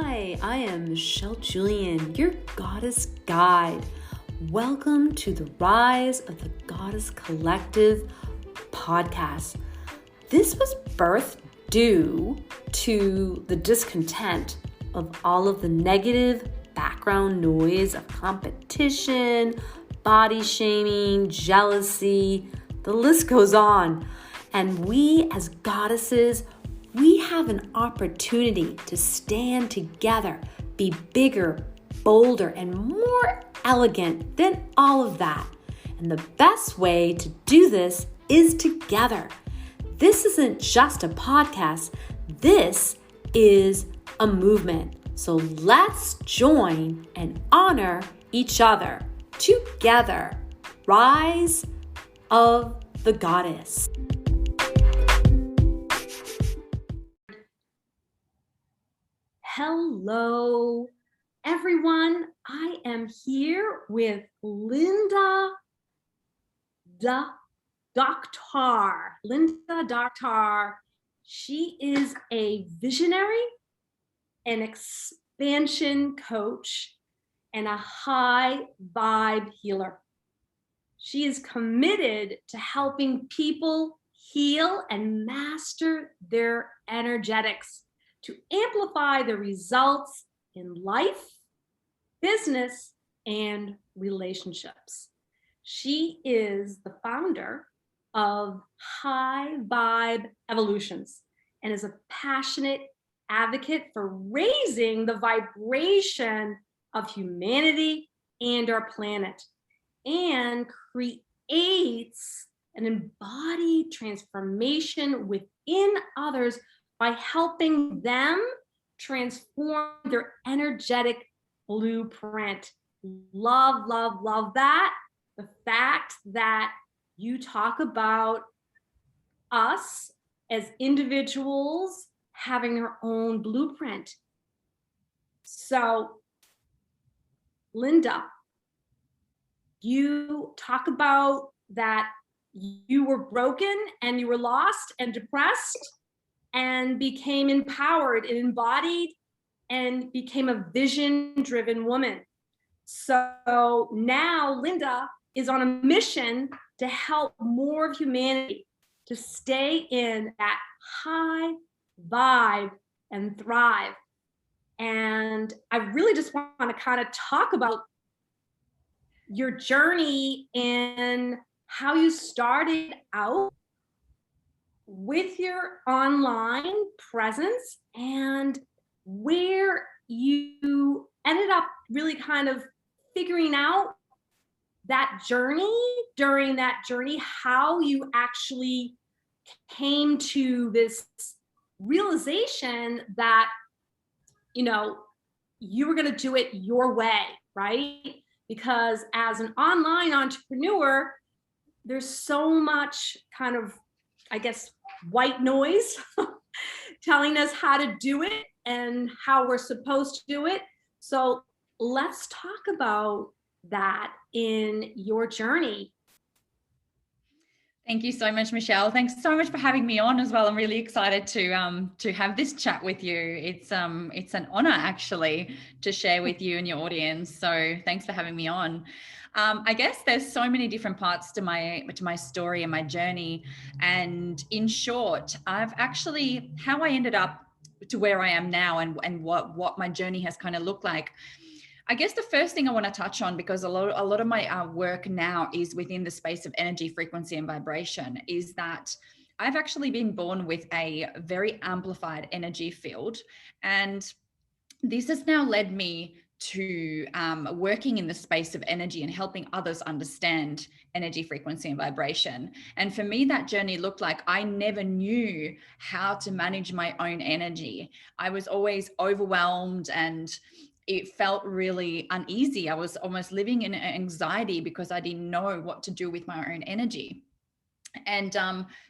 Hi, I am Michelle Julian, your goddess guide. Welcome to the Rise of the Goddess Collective podcast. This was birthed due to the discontent of all of the negative background noise of competition, body shaming, jealousy, the list goes on. And we as goddesses, we have an opportunity to stand together, be bigger, bolder, and more elegant than all of that. And the best way to do this is together. This isn't just a podcast, this is a movement. So let's join and honor each other together. Rise of the Goddess. Hello, everyone. I am here with Liv Doktar. Liv Doktar. She is a visionary, an expansion coach, and a high vibe healer. She is committed to helping people heal and master their energetics to amplify the results in life, business, and relationships. She is the founder of High Vibe Evolutions and is a passionate advocate for raising the vibration of humanity and our planet, and creates an embodied transformation within others by helping them transform their energetic blueprint. Love, love, love that. The fact that you talk about us as individuals having our own blueprint. So, Linda, you talk about that you were broken and you were lost and depressed and became empowered and embodied and became a vision-driven woman. So now Linda is on a mission to help more of humanity to stay in that high vibe and thrive. And I really just want to kind of talk about your journey and how you started out with your online presence and where you ended up really kind of figuring out that journey, during that journey, how you actually came to this realization that, you know, you were going to do it your way, right? Because as an online entrepreneur, there's so much kind of, I guess, white noise telling us how to do it and how we're supposed to do it. So let's talk about that in your journey. Thank you so much, Michelle. Thanks so much for having me on as well. I'm really excited to have this chat with you. It's an honor actually to share with you and your audience. So thanks for having me on. I guess there's so many different parts to my story and my journey. And in short, I've actually how I ended up to where I am now and what my journey has kind of looked like. I guess the first thing I want to touch on, because a lot of my work now is within the space of energy, frequency, and vibration, is that I've actually been born with a very amplified energy field. And this has now led me to working in the space of energy and helping others understand energy, frequency, and vibration. And for me, that journey looked like I never knew how to manage my own energy. I was always overwhelmed and it felt really uneasy. I was almost living in anxiety because I didn't know what to do with my own energy. And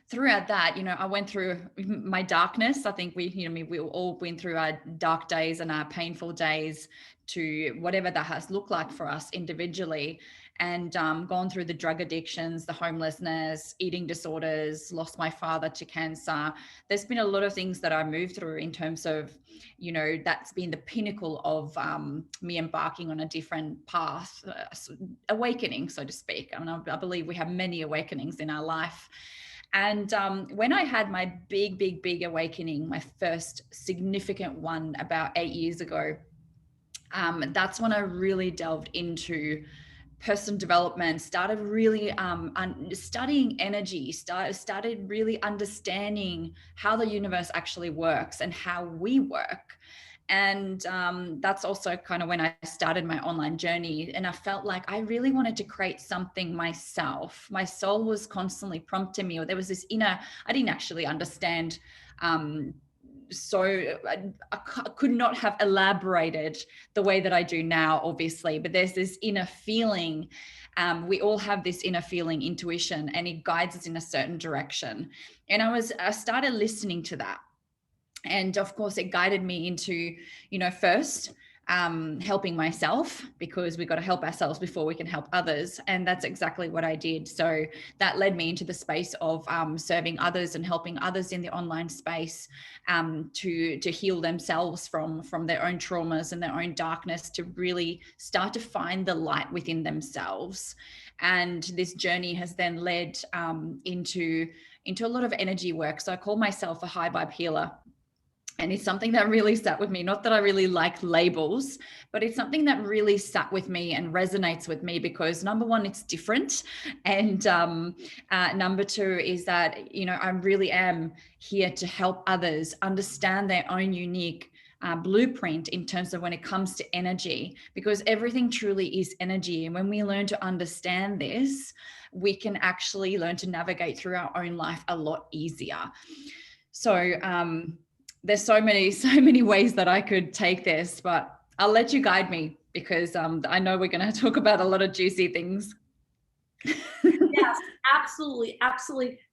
throughout that, I went through my darkness. I think we all went through our dark days and our painful days to whatever that has looked like for us individually, and gone through the drug addictions, the homelessness, eating disorders, lost my father to cancer. There's been a lot of things that I moved through in terms of, you know, that's been the pinnacle of me embarking on a different path, awakening, so to speak. I mean, I believe we have many awakenings in our life. And when I had my big awakening, my first significant one about 8 years ago, that's when I really delved into personal development, started really studying energy, started really understanding how the universe actually works and how we work. And that's also kind of when I started my online journey. And I felt like I really wanted to create something myself. My soul was constantly prompting me, or there was this inner, I didn't actually understand. So I could not have elaborated the way that I do now, obviously, but there's this inner feeling. We all have this inner feeling, intuition, and it guides us in a certain direction. And I started listening to that. And of course, it guided me into, you know, first helping myself, because we got to help ourselves before we can help others. And that's exactly what I did. So that led me into the space of serving others and helping others in the online space to heal themselves from their own traumas and their own darkness, to really start to find the light within themselves. And this journey has then led into a lot of energy work. So I call myself a high vibe healer. And it's something that really sat with me. Not that I really like labels, but it's something that really sat with me and resonates with me, because number one, it's different. And number two is that, you know, I really am here to help others understand their own unique blueprint in terms of when it comes to energy, because everything truly is energy. And when we learn to understand this, we can actually learn to navigate through our own life a lot easier. So, there's so many ways that I could take this, but I'll let you guide me, because I know we're going to talk about a lot of juicy things. Yes, absolutely.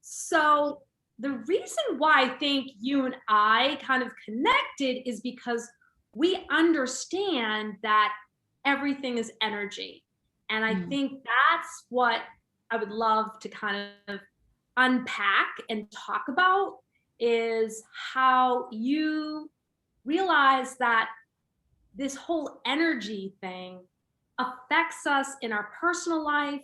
So the reason why I think you and I kind of connected is because we understand that everything is energy. And I think that's what I would love to kind of unpack and talk about, is how you realize that this whole energy thing affects us in our personal life,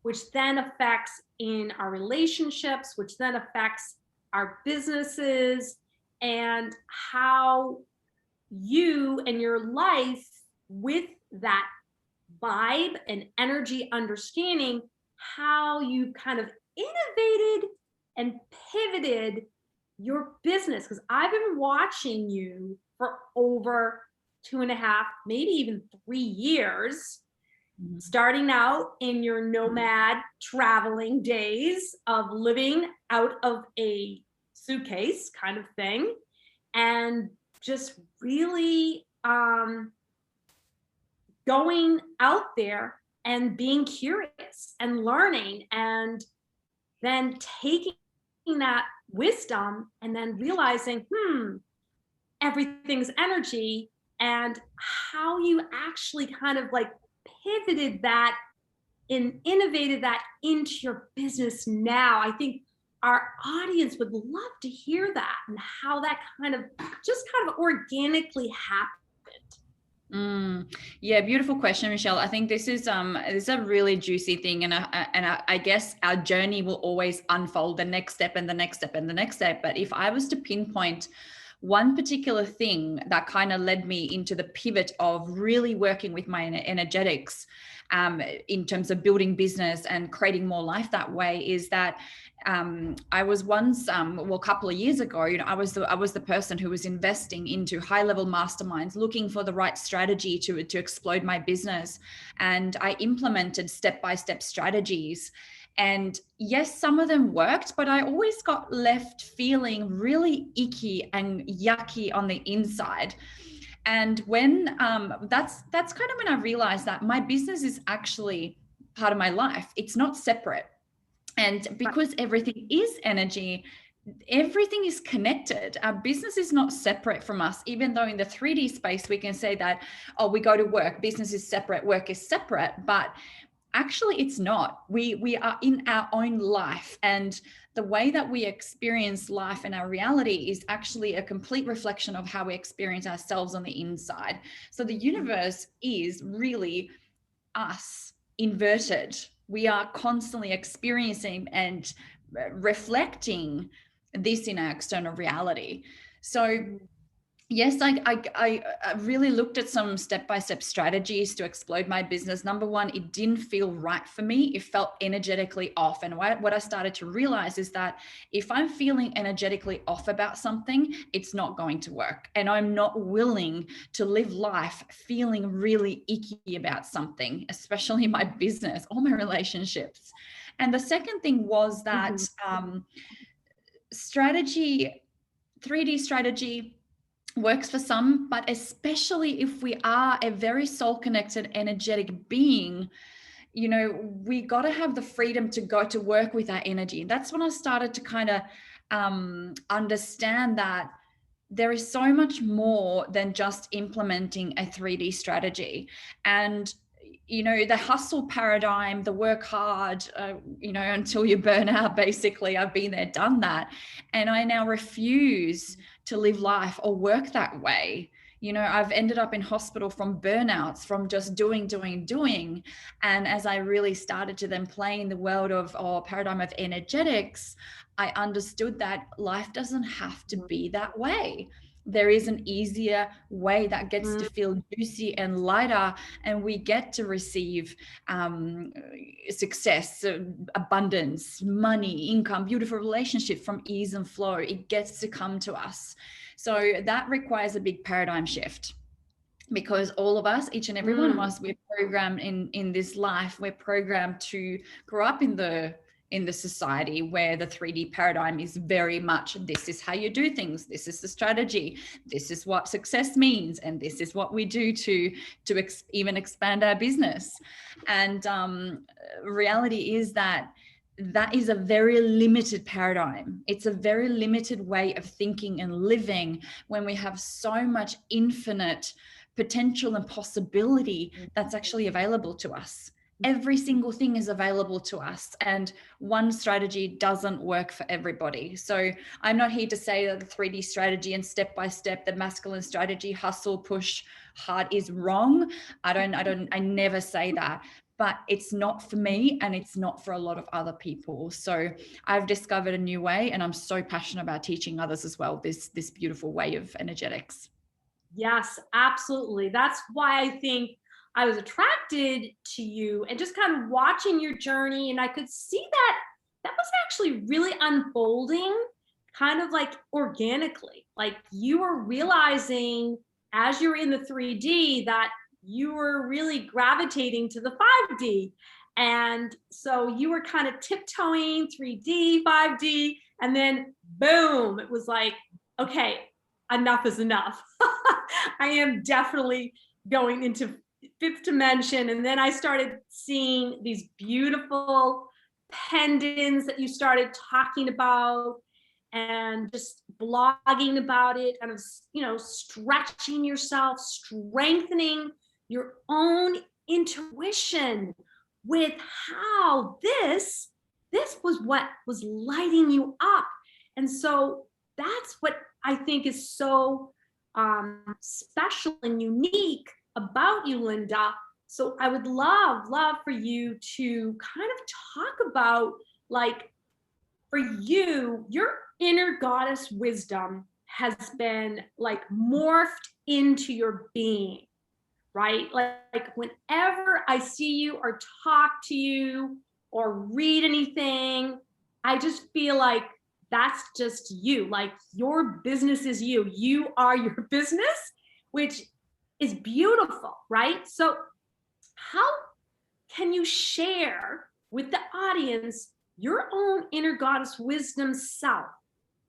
which then affects in our relationships, which then affects our businesses, and how you and your life, with that vibe and energy understanding, how you kind of innovated and pivoted your business. Because I've been watching you for over 2.5, maybe even 3 years, starting out in your nomad traveling days of living out of a suitcase kind of thing, and just really going out there and being curious and learning, and then taking that wisdom and then realizing, everything's energy, and how you actually kind of like pivoted that and innovated that into your business now. I think our audience would love to hear that, and how that kind of organically happened. Yeah, beautiful question, Michelle. I think this is a really juicy thing, and I guess our journey will always unfold the next step and the next step and the next step. But if I was to pinpoint one particular thing that kind of led me into the pivot of really working with my energetics in terms of building business and creating more life that way, is that I was once, a couple of years ago, you know, I was the person who was investing into high-level masterminds, looking for the right strategy to explode my business. And I implemented step-by-step strategies. And yes, some of them worked, but I always got left feeling really icky and yucky on the inside. And when that's kind of when I realized that my business is actually part of my life. It's not separate. And because everything is energy, everything is connected. Our business is not separate from us, even though in the 3D space, we can say that, oh, we go to work, business is separate, work is separate, but actually it's not. We are in our own life, and the way that we experience life and our reality is actually a complete reflection of how we experience ourselves on the inside. So the universe is really us inverted. We are constantly experiencing and reflecting this in our external reality. So yes, I really looked at some step-by-step strategies to explode my business. Number one, it didn't feel right for me. It felt energetically off. And what I started to realize is that if I'm feeling energetically off about something, it's not going to work. And I'm not willing to live life feeling really icky about something, especially my business or my relationships. And the second thing was that strategy, 3D strategy, works for some, but especially if we are a very soul connected energetic being, you know, we got to have the freedom to go to work with our energy. And that's when I started to kind of understand that there is so much more than just implementing a 3D strategy. And you know, the hustle paradigm, the work hard, you know, until you burn out, basically. I've been there, done that. And I now refuse to live life or work that way. You know, I've ended up in hospital from burnouts, from just doing. And as I really started to then play in the world of, or paradigm of energetics, I understood that life doesn't have to be that way. There is an easier way that gets to feel juicy and lighter, and we get to receive success, abundance, money, income, beautiful relationship from ease and flow. It gets to come to us. So that requires a big paradigm shift, because all of us, each and every one of us, we're programmed in this life, we're programmed to grow up in the society where the 3D paradigm is very much, this is how you do things, this is the strategy, this is what success means, and this is what we do to even expand our business. And reality is that is a very limited paradigm. It's a very limited way of thinking and living, when we have so much infinite potential and possibility that's actually available to us. Every single thing is available to us, and one strategy doesn't work for everybody. So I'm not here to say that the 3D strategy and step by step, the masculine strategy, hustle, push hard, is wrong. I never say that, but it's not for me, and it's not for a lot of other people. So I've discovered a new way, and I'm so passionate about teaching others as well, this beautiful way of energetics. Yes, absolutely. That's why I think I was attracted to you, and just kind of watching your journey. And I could see that was actually really unfolding kind of like organically. Like you were realizing as you're in the 3D that you were really gravitating to the 5D. And so you were kind of tiptoeing 3D, 5D, and then boom, it was like, okay, enough is enough. I am definitely going into fifth dimension. And then I started seeing these beautiful pendants that you started talking about, and just blogging about it, kind of, you know, stretching yourself, strengthening your own intuition with how this was what was lighting you up. And so that's what I think is so special and unique about you, Linda. So I would love for you to kind of talk about, like, for you, your inner goddess wisdom has been like morphed into your being, right? Like whenever I see you or talk to you or read anything, I just feel like that's just you. Like your business is you. You are your business, which is beautiful, right? So how can you share with the audience your own inner goddess wisdom self,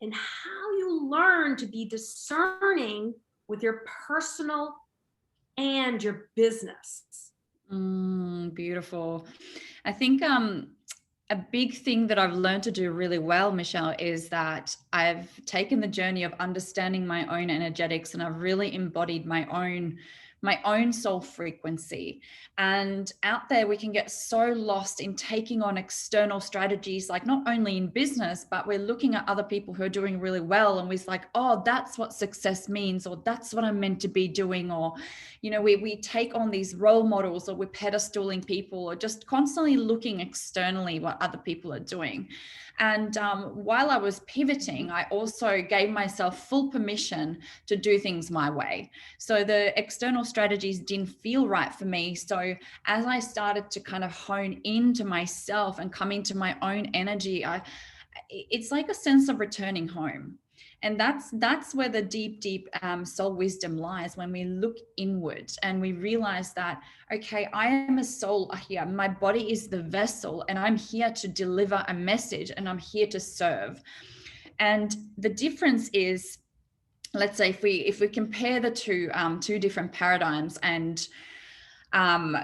and how you learn to be discerning with your personal and your business? Beautiful. I think a big thing that I've learned to do really well, Michelle, is that I've taken the journey of understanding my own energetics, and I've really embodied my own soul frequency. And out there, we can get so lost in taking on external strategies, like not only in business, but we're looking at other people who are doing really well. And we're like, oh, that's what success means, or that's what I'm meant to be doing. Or, you know, we take on these role models, or we're pedestaling people, or just constantly looking externally what other people are doing. And while I was pivoting, I also gave myself full permission to do things my way. So the external strategies didn't feel right for me. So as I started to kind of hone into myself and come into my own energy, it's like a sense of returning home. And that's where the deep soul wisdom lies, when we look inward and we realize that, okay, I am a soul here. My body is the vessel, and I'm here to deliver a message, and I'm here to serve. And the difference is, let's say if we compare the two different paradigms, and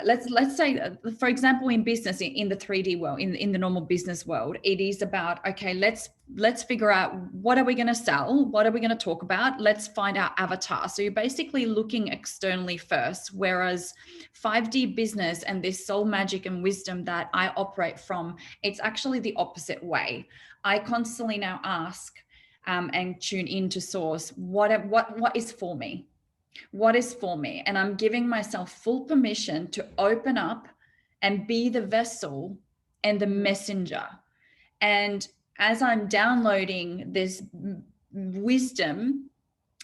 let's say, for example, in business, in the 3D world, in the normal business world, it is about, okay, let's figure out, what are we going to sell? What are we going to talk about? Let's find our avatar. So you're basically looking externally first, whereas 5D business and this soul magic and wisdom that I operate from, it's actually the opposite way. I constantly now ask and tune into source, what is for me? What is for me? And I'm giving myself full permission to open up and be the vessel and the messenger. And as I'm downloading this wisdom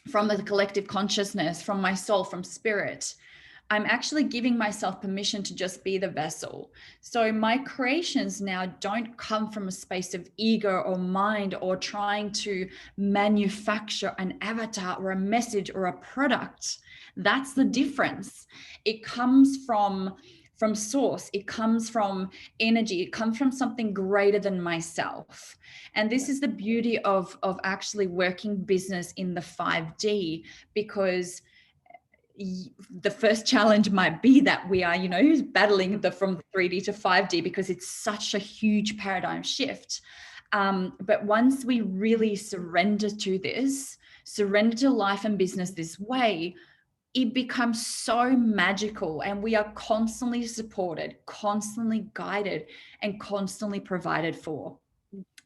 from the collective consciousness, from my soul, from spirit, I'm actually giving myself permission to just be the vessel. So my creations now don't come from a space of ego or mind, or trying to manufacture an avatar or a message or a product. That's the difference. It comes from source. It comes from energy. It comes from something greater than myself. And this is the beauty of actually working business in the 5D, because the first challenge might be that we are, battling from 3D to 5D, because it's such a huge paradigm shift. But once we really surrender to life and business this way, it becomes so magical, and we are constantly supported, constantly guided, and constantly provided for,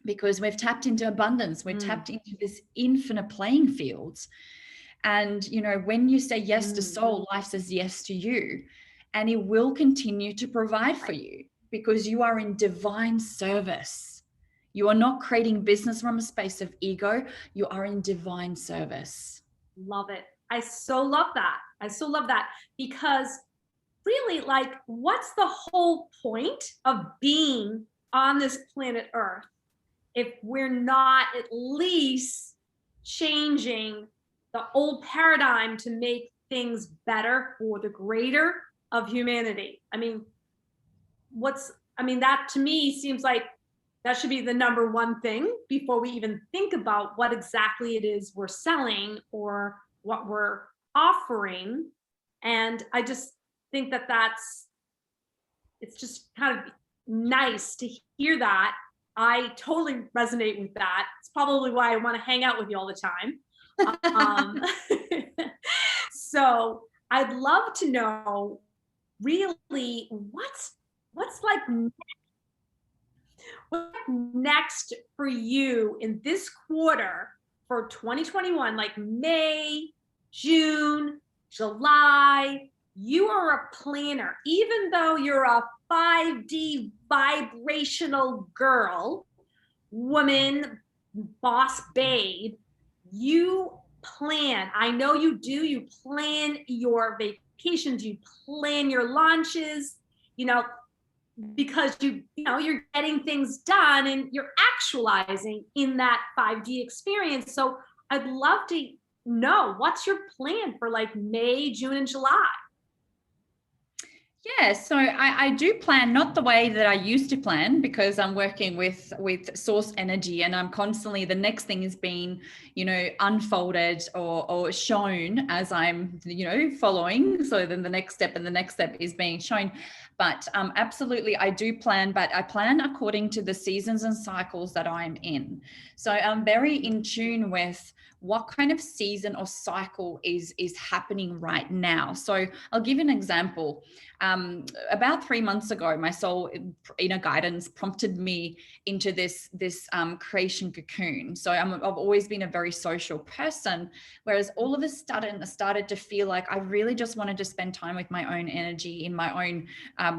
because we've tapped into abundance. We've tapped into this infinite playing field. And, when you say yes to soul, life says yes to you, and it will continue to provide for you, because you are in divine service. You are not creating business from a space of ego. You are in divine service. Love it. I so love that. Because really, like, what's the whole point of being on this planet Earth if we're not at least changing the old paradigm to make things better for the greater of humanity? I mean, that to me seems like that should be the number one thing before we even think about what exactly it is we're selling or what we're offering. And I just think that it's just kind of nice to hear that. I totally resonate with that. It's probably why I want to hang out with you all the time. So I'd love to know, really, what's like next for you in this quarter for 2021, like May, June, July. You are a planner, even though you're a 5D vibrational girl, woman, boss babe. You plan. I know you do. You plan your vacations, you plan your launches, because you're getting things done and you're actualizing in that 5D experience. So I'd love to know, what's your plan for like May, June, and July? Yeah, so I do plan, not the way that I used to plan, because I'm working with source energy, and I'm constantly, the next thing is being, unfolded or shown as I'm, following. So then the next step and the next step is being shown. But absolutely, I do plan, but I plan according to the seasons and cycles that I'm in. So I'm very in tune with what kind of season or cycle is happening right now. So I'll give you an example. About 3 months ago, my soul inner guidance prompted me into this creation cocoon. So I've always been a very social person, whereas all of a sudden I started to feel like I really just wanted to spend time with my own energy in my own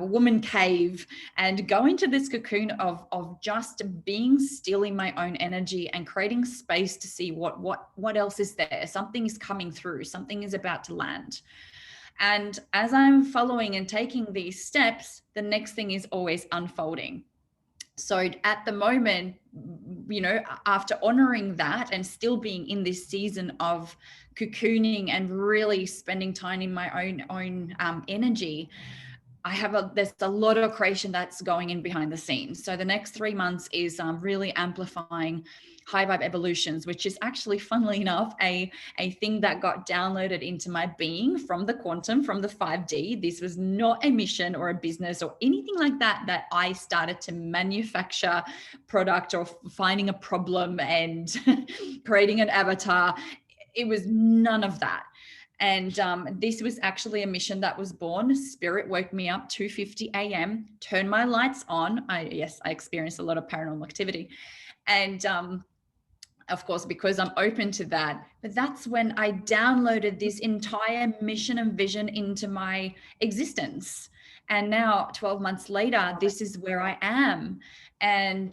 woman cave, and go into this cocoon of just being still in my own energy and creating space to see what else is there. Something is coming through, something is about to land. And as I'm following and taking these steps, the next thing is always unfolding. So at the moment, after honoring that and still being in this season of cocooning and really spending time in my own energy, there's a lot of creation that's going in behind the scenes. So the next 3 months is really amplifying high vibe evolutions, which is actually, funnily enough, a thing that got downloaded into my being from the quantum, from the 5D. This was not a mission or a business or anything like that I started to manufacture product or finding a problem and creating an avatar. It was none of that. And this was actually a mission that was born. Spirit woke me up 2:50 a.m., turned my lights on. I experienced a lot of paranormal activity. And of course, because I'm open to that. But that's when I downloaded this entire mission and vision into my existence. And now 12 months later, this is where I am. And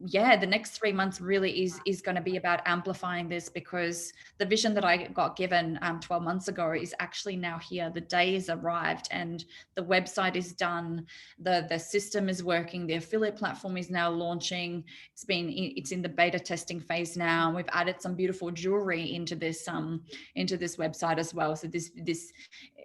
yeah, the next 3 months really is going to be about amplifying this, because the vision that I got given 12 months ago is actually now here. The day has arrived and the website is done. The system is working. The affiliate platform is now launching. It's in the beta testing phase now. We've added some beautiful jewelry into this website as well. So this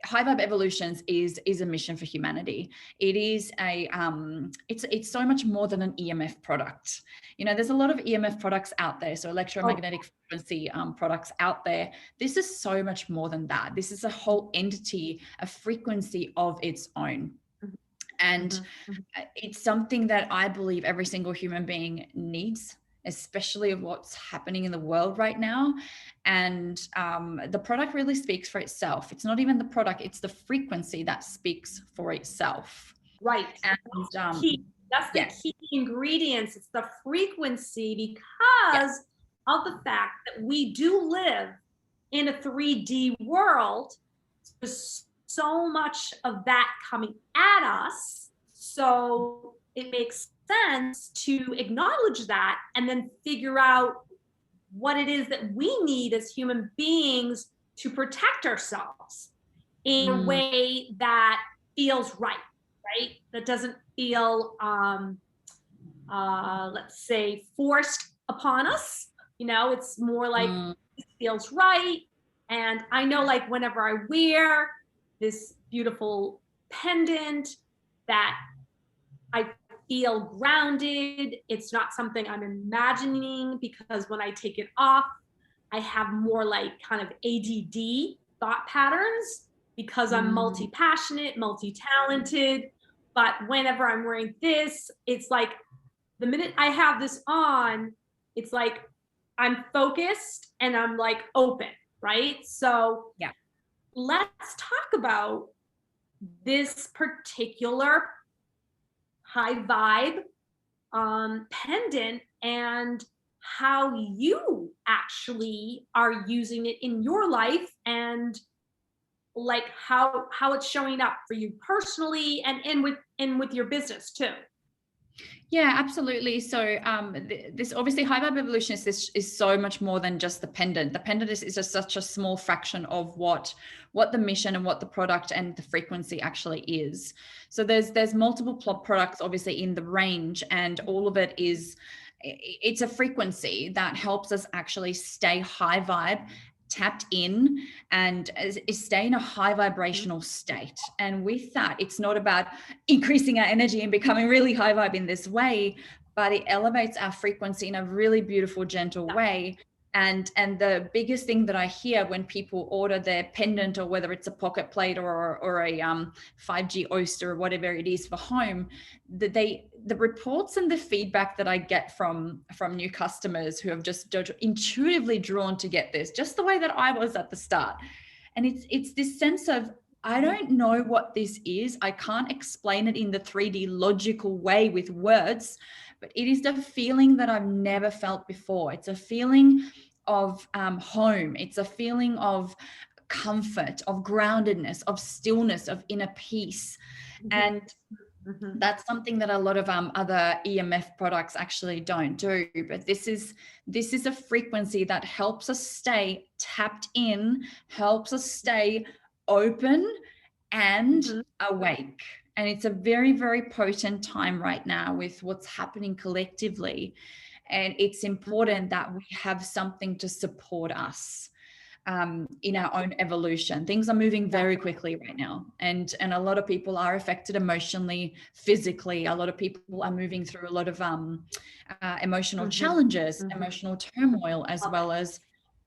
High Vibe Evolutions is a mission for humanity. It is it's so much more than an EMF product. There's a lot of EMF products out there, so electromagnetic frequency products out there. This is so much more than that. This is a whole entity, a frequency of its own. And it's something that I believe every single human being needs, especially of what's happening in the world right now. And the product really speaks for itself. It's not even the product, it's the frequency that speaks for itself. Right. And that's the key ingredients. It's the frequency, because of the fact that we do live in a 3D world. There's so much of that coming at us. So it makes sense to acknowledge that and then figure out what it is that we need as human beings to protect ourselves in a way that feels right? That doesn't feel, let's say, forced upon us. It's more like it feels right. And I know, like, whenever I wear this beautiful pendant, that I feel grounded. It's not something I'm imagining, because when I take it off, I have more like kind of ADD thought patterns, because I'm multi-passionate, multi-talented. But whenever I'm wearing this, it's like the minute I have this on, it's like I'm focused and I'm like open, right? So let's talk about this particular high vibe pendant and how you actually are using it in your life, and like how it's showing up for you personally and with your business too. Yeah, absolutely. So this obviously High Vibe Evolution is so much more than just the pendant. The pendant is just such a small fraction of what the mission and what the product and the frequency actually is. So there's multiple products obviously in the range, and all of it's a frequency that helps us actually stay high vibe, tapped in and stay in a high vibrational state. And with that, it's not about increasing our energy and becoming really high vibe in this way, but it elevates our frequency in a really beautiful, gentle way. And the biggest thing that I hear when people order their pendant, or whether it's a pocket plate or a 5G oyster or whatever it is for home, that the reports and the feedback that I get from new customers who have just intuitively drawn to get this, just the way that I was at the start. And it's this sense of, I don't know what this is. I can't explain it in the 3D logical way with words, but it is the feeling that I've never felt before. It's a feeling of home. It's a feeling of comfort, of groundedness, of stillness, of inner peace. And that's something that a lot of other EMF products actually don't do. But this is a frequency that helps us stay tapped in, helps us stay open and awake. And it's a very, very potent time right now with what's happening collectively. And it's important that we have something to support us in our own evolution. Things are moving very quickly right now. And a lot of people are affected emotionally, physically. A lot of people are moving through a lot of emotional challenges, emotional turmoil, as well as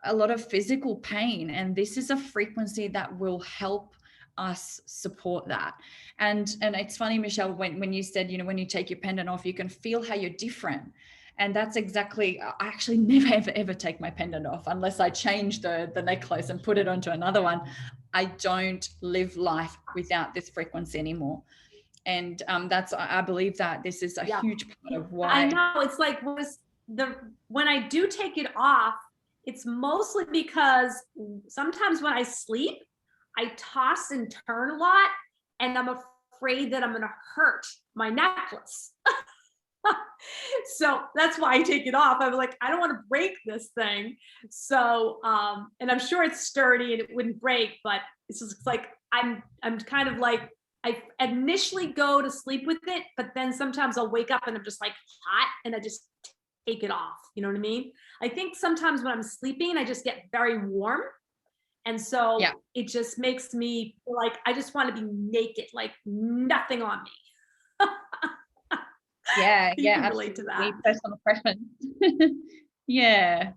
a lot of physical pain. And this is a frequency that will help us support that. And it's funny, Michelle, when you said, when you take your pendant off, you can feel how you're different. And that's exactly, I actually never, ever take my pendant off unless I change the necklace and put it onto another one. I don't live life without this frequency anymore. And I believe that this is a huge part of why. I know, it's like when I do take it off, it's mostly because sometimes when I sleep, I toss and turn a lot, and I'm afraid that I'm going to hurt my necklace. So that's why I take it off. I'm like, I don't want to break this thing. So, and I'm sure it's sturdy and it wouldn't break, but it's just like, I'm kind of like, I initially go to sleep with it, but then sometimes I'll wake up and I'm just like hot and I just take it off. You know what I mean? I think sometimes when I'm sleeping, I just get very warm. And so it just makes me feel like I just want to be naked, like nothing on me. Yeah, you can relate to that. Personal preference. Yeah.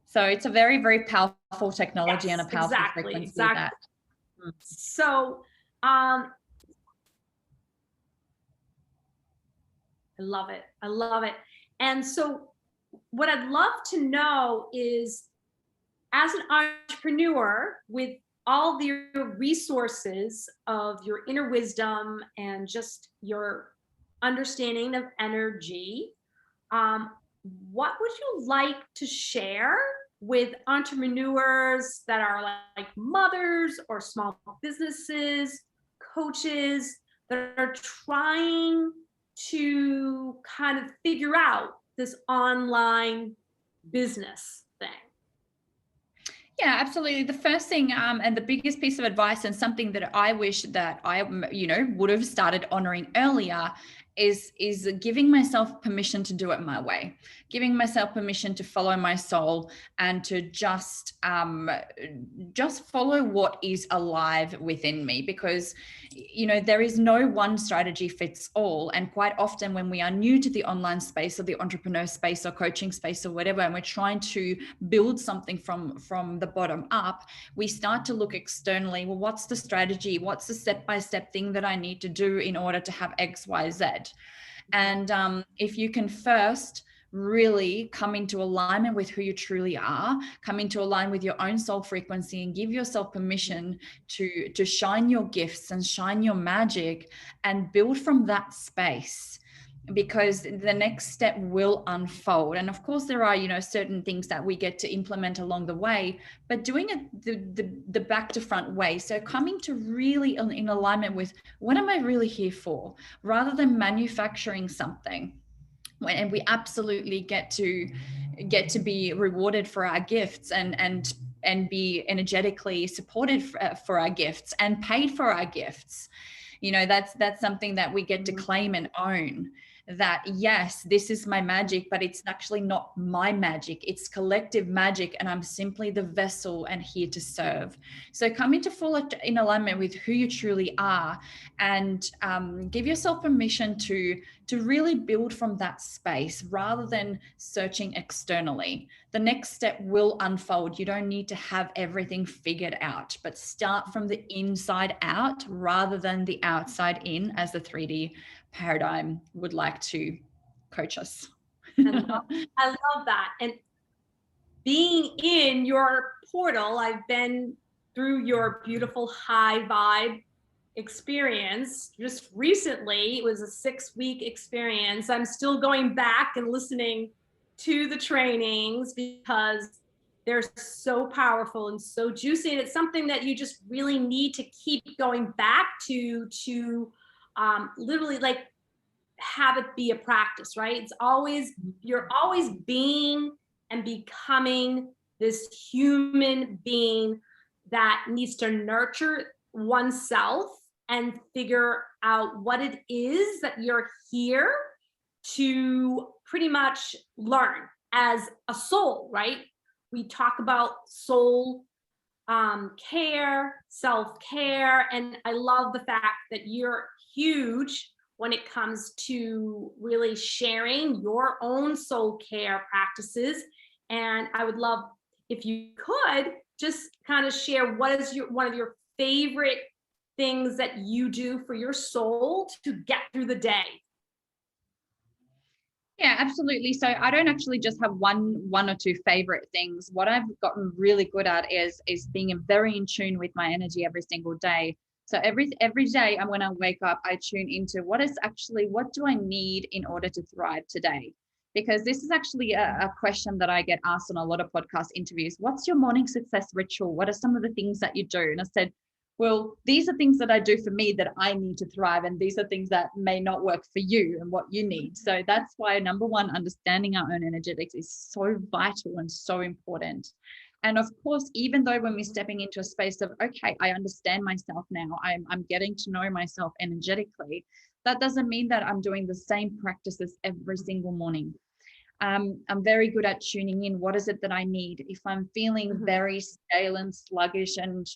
So it's a very, very powerful technology and a powerful frequency. Exactly. That. So I love it. I love it. And so what I'd love to know is, as an entrepreneur with all the resources of your inner wisdom and just your understanding of energy, what would you like to share with entrepreneurs that are like mothers or small businesses, coaches that are trying to kind of figure out this online business thing? Yeah, absolutely. The first thing and the biggest piece of advice, and something that I wish that I, would have started honoring earlier, is giving myself permission to do it my way, giving myself permission to follow my soul and to just follow what is alive within me, because there is no one strategy fits all. And quite often when we are new to the online space or the entrepreneur space or coaching space or whatever, and we're trying to build something from the bottom up, we start to look externally. Well, what's the strategy? What's the step-by-step thing that I need to do in order to have X, Y, Z? And if you can first really come into alignment with who you truly are, come into alignment with your own soul frequency, and give yourself permission to shine your gifts and shine your magic and build from that space, because the next step will unfold. And of course there are certain things that we get to implement along the way, but doing it the back to front way. So coming to really in alignment with, what am I really here for, rather than manufacturing something. And we absolutely get to be rewarded for our gifts and be energetically supported for our gifts and paid for our gifts. That's something that we get to claim and own. that, yes, this is my magic, but it's actually not my magic. It's collective magic, and I'm simply the vessel and here to serve. So come into full in alignment with who you truly are, and give yourself permission to really build from that space rather than searching externally. The next step will unfold. You don't need to have everything figured out, but start from the inside out rather than the outside in, as the 3D paradigm would like to coach us. I love that. And being in your portal, I've been through your beautiful high vibe experience just recently. It was a 6-week experience. I'm still going back and listening to the trainings because they're so powerful and so juicy. And it's something that you just really need to keep going back to literally like have it be a practice, right? It's always, you're always being and becoming this human being that needs to nurture oneself and figure out what it is that you're here to pretty much learn as a soul, right? We talk about soul care, self-care, and I love the fact that you're huge when it comes to really sharing your own soul care practices. And I would love if you could just kind of share what is one of your favorite things that you do for your soul to get through the day. Yeah, absolutely. So I don't actually just have one or two favorite things. What I've gotten really good at is being very in tune with my energy every single day. So every day when I wake up, I tune into what do I need in order to thrive today? Because this is actually a question that I get asked on a lot of podcast interviews. What's your morning success ritual? What are some of the things that you do? And I said, well, these are things that I do for me that I need to thrive. And these are things that may not work for you and what you need. So that's why, number one, understanding our own energetics is so vital and so important. And of course, even though when we're stepping into a space of, okay, I understand myself now, I'm getting to know myself energetically, that doesn't mean that I'm doing the same practices every single morning. I'm very good at tuning in. What is it that I need? If I'm feeling very stale and sluggish and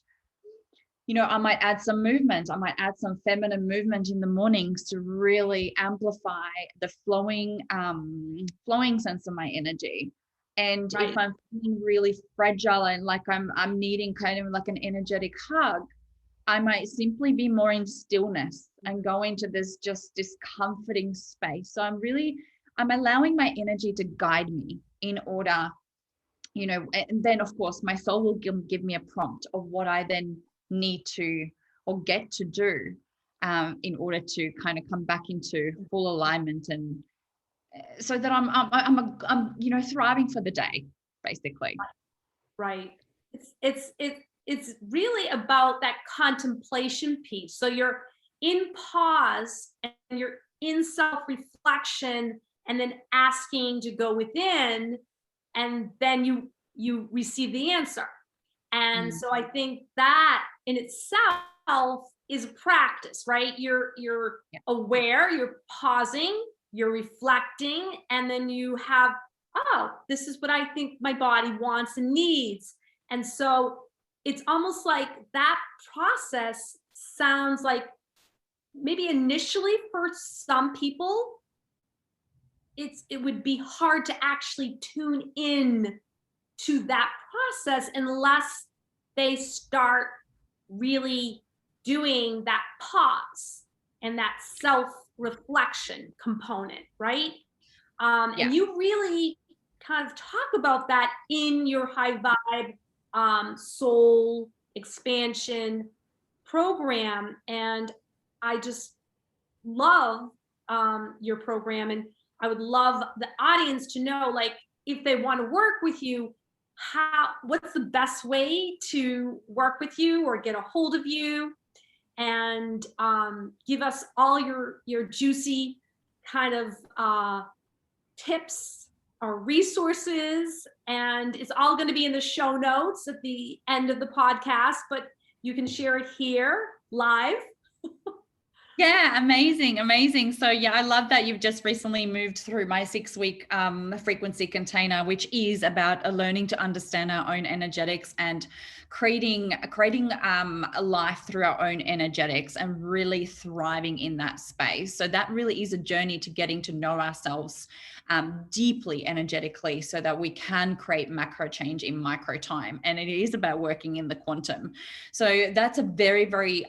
I might add some movement. I might add some feminine movement in the mornings to really amplify the flowing sense of my energy. And right. If I'm feeling really fragile and like I'm needing kind of like an energetic hug, I might simply be more in stillness and go into this comforting space. So I'm allowing my energy to guide me in order, and then of course my soul will give me a prompt of what I then need to or get to do in order to kind of come back into full alignment, and so that I'm thriving for the day, basically. Right. It's really about that contemplation piece. So you're in pause and you're in self-reflection and then asking to go within, and then you receive the answer. And so I think that in itself is a practice, right? You're aware, you're pausing, you're reflecting, and then you have, oh, this is what I think my body wants and needs. And so it's almost like that process sounds like maybe initially for some people, it would be hard to actually tune in to that process unless they start really doing that pause and that self-reflection component, right? And you really kind of talk about that in your high vibe soul expansion program. And I just love your program. And I would love the audience to know, like, if they want to work with you, what's the best way to work with you or get a hold of you, and give us all your juicy kind of tips or resources. And it's all going to be in the show notes at the end of the podcast, but you can share it here live. Yeah, amazing, amazing. So yeah, I love that you've just recently moved through my 6-week frequency container, which is about learning to understand our own energetics and creating a life through our own energetics and really thriving in that space. So that really is a journey to getting to know ourselves deeply energetically, so that we can create macro change in micro time. And it is about working in the quantum. So that's a very, very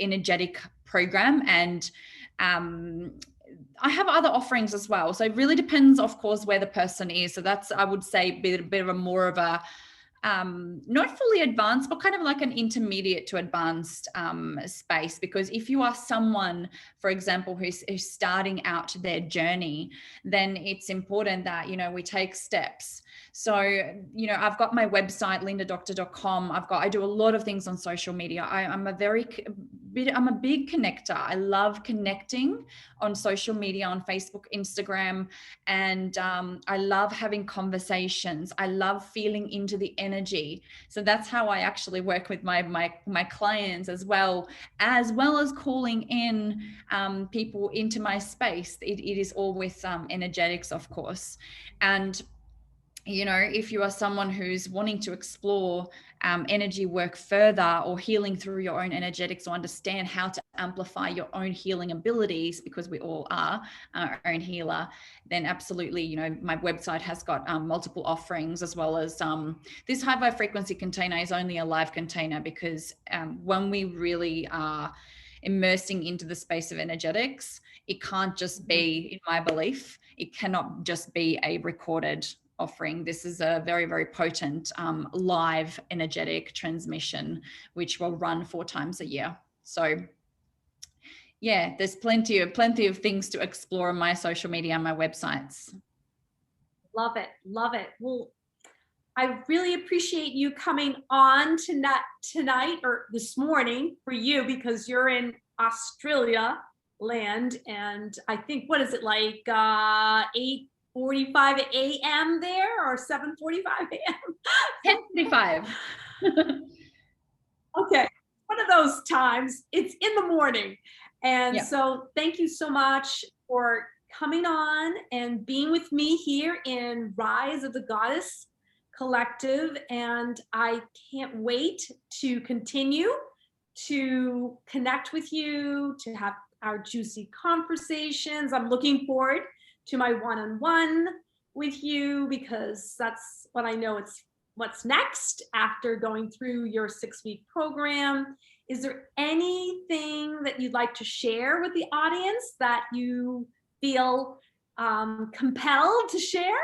energetic program. And I have other offerings as well. So it really depends, of course, where the person is. So that's, I would say, a bit of a more of a not fully advanced, but kind of like an intermediate to advanced space. Because if you are someone, for example, who's starting out their journey, then it's important that, you know, we take steps. So, you know, I've got my website, lindadoktar.com. I do a lot of things on social media. I'm a big connector. I love connecting on social media, on Facebook, Instagram, and I love having conversations. I love feeling into the energy. So that's how I actually work with my clients, as well as calling in people into my space. It is all with energetics, of course. And you know, if you are someone who's wanting to explore energy work further, or healing through your own energetics, or understand how to amplify your own healing abilities, because we all are our own healer, then absolutely, you know, my website has got multiple offerings, as well as this high vibe frequency container is only a live container, because when we really are immersing into the space of energetics, it can't just be, in my belief, it cannot just be a recorded offering. This is a very, very potent live energetic transmission, which will run 4 times a year. So yeah, there's plenty of things to explore on my social media and my websites. Love it. Love it. Well, I really appreciate you coming on tonight, or this morning for you, because you're in Australia land. And I think, what is it, like 8:45 a.m. there, or 7:45 a.m.? 10:45. Okay, one of those times. It's in the morning. And Yeah. so thank you so much for coming on and being with me here in Rise of the Goddess Collective. And I can't wait to continue to connect with you, to have our juicy conversations. I'm looking forward to my one-on-one with you, because that's what I know it's what's next after going through your 6-week program. Is there anything that you'd like to share with the audience that you feel compelled to share?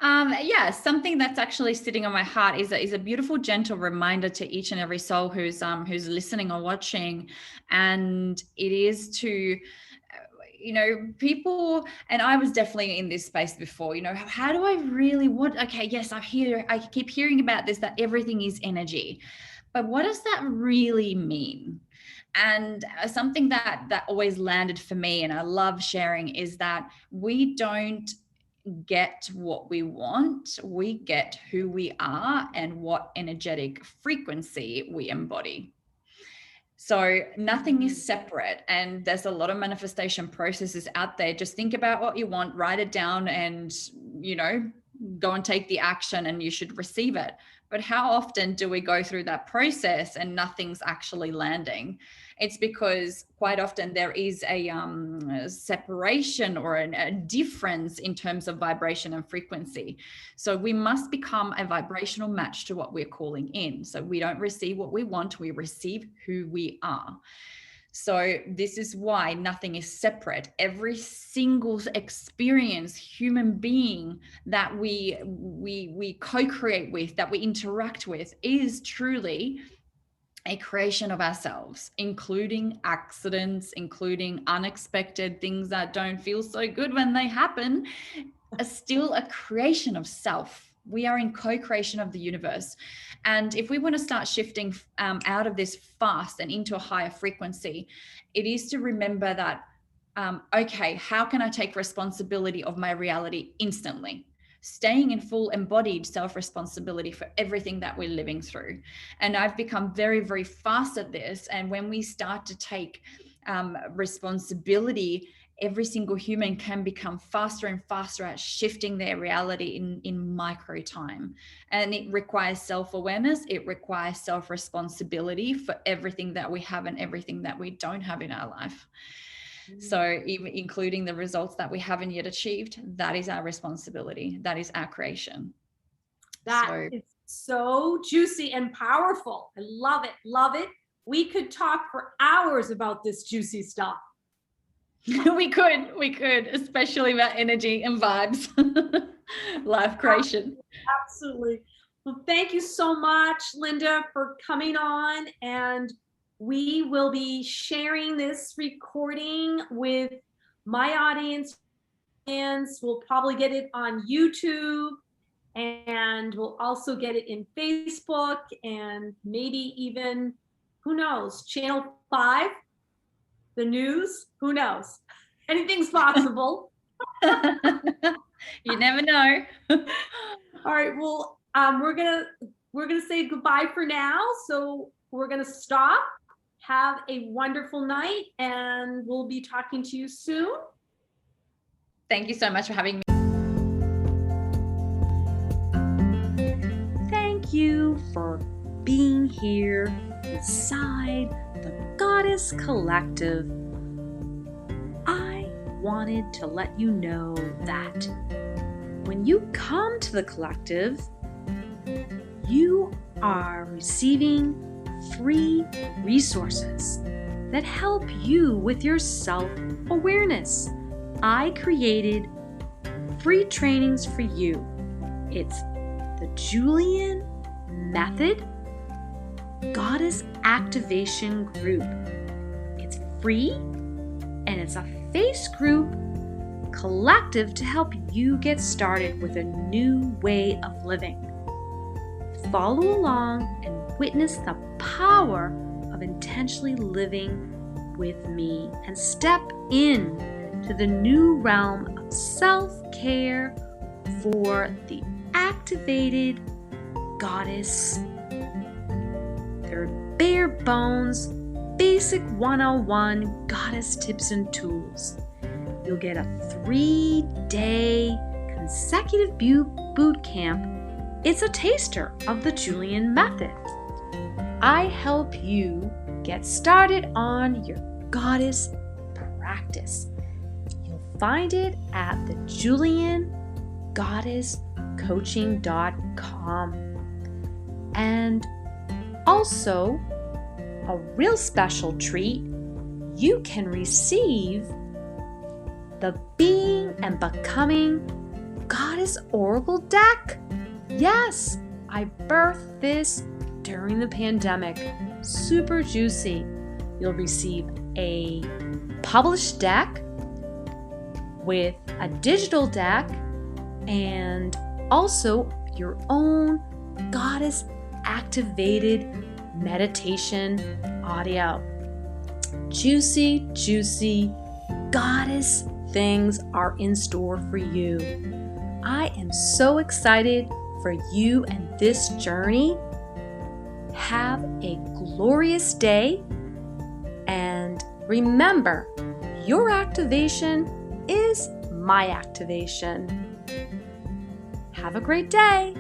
Yeah, something that's actually sitting on my heart is a beautiful, gentle reminder to each and every soul who's listening or watching, and it is to, you know, people, and I was definitely in this space before, you know, how do I really okay, yes, I keep hearing about this, that everything is energy, but what does that really mean? And something that always landed for me, and I love sharing, is that we don't get what we want, we get who we are and what energetic frequency we embody. So nothing is separate, and there's a lot of manifestation processes out there. Just think about what you want, write it down, and, you know, go and take the action, and you should receive it. But how often do we go through that process and nothing's actually landing? It's because quite often there is a separation or a difference in terms of vibration and frequency. So we must become a vibrational match to what we're calling in. So we don't receive what we want, we receive who we are. So this is why nothing is separate. Every single experience, human being that we co-create with, that we interact with, is truly a creation of ourselves, including accidents, including unexpected things that don't feel so good when they happen, are still a creation of self. We are in co-creation of the universe. And if we want to start shifting out of this fast and into a higher frequency, it is to remember that, okay, how can I take responsibility of my reality instantly? staying in full embodied self-responsibility for everything that we're living through. And I've become very, very fast at this. And when we start to take responsibility, every single human can become faster and faster at shifting their reality in micro time. And it requires self-awareness. It requires self-responsibility for everything that we have and everything that we don't have in our life. So even including the results that we haven't yet achieved, that is our responsibility. That is our creation. That is so juicy and powerful. I love it. Love it. We could talk for hours about this juicy stuff. we could, especially about energy and vibes, life creation. Absolutely. Well, thank you so much, Linda, for coming on. And we will be sharing this recording with my audience. We'll probably get it on YouTube, and we'll also get it in Facebook, and maybe even, who knows, Channel 5, the news, who knows? Anything's possible. You never know. All right, well, we're gonna say goodbye for now. So we're gonna stop. Have a wonderful night, and we'll be talking to you soon. Thank you so much for having me. Thank you for being here inside the Goddess Collective. I wanted to let you know that when you come to the collective, you are receiving free resources that help you with your self-awareness. I created free trainings for you. It's the Julian Method Goddess Activation Group. It's free, and it's a face group collective to help you get started with a new way of living. Follow along and witness the power of intentionally living with me and step in to the new realm of self-care for the activated goddess. They're bare bones, basic 101 goddess tips and tools. You'll get a 3-day consecutive boot camp. It's a taster of the Julian Method. I help you get started on your goddess practice. You'll find it at the JulianGoddessCoaching.com. And also, a real special treat, you can receive the Being and Becoming Goddess Oracle deck. Yes, I birthed this during the pandemic. Super juicy. You'll receive a published deck with a digital deck and also your own goddess activated meditation audio. Juicy, juicy goddess things are in store for you. I am so excited for you and this journey. Have a glorious day, and remember, your activation is my activation. Have a great day.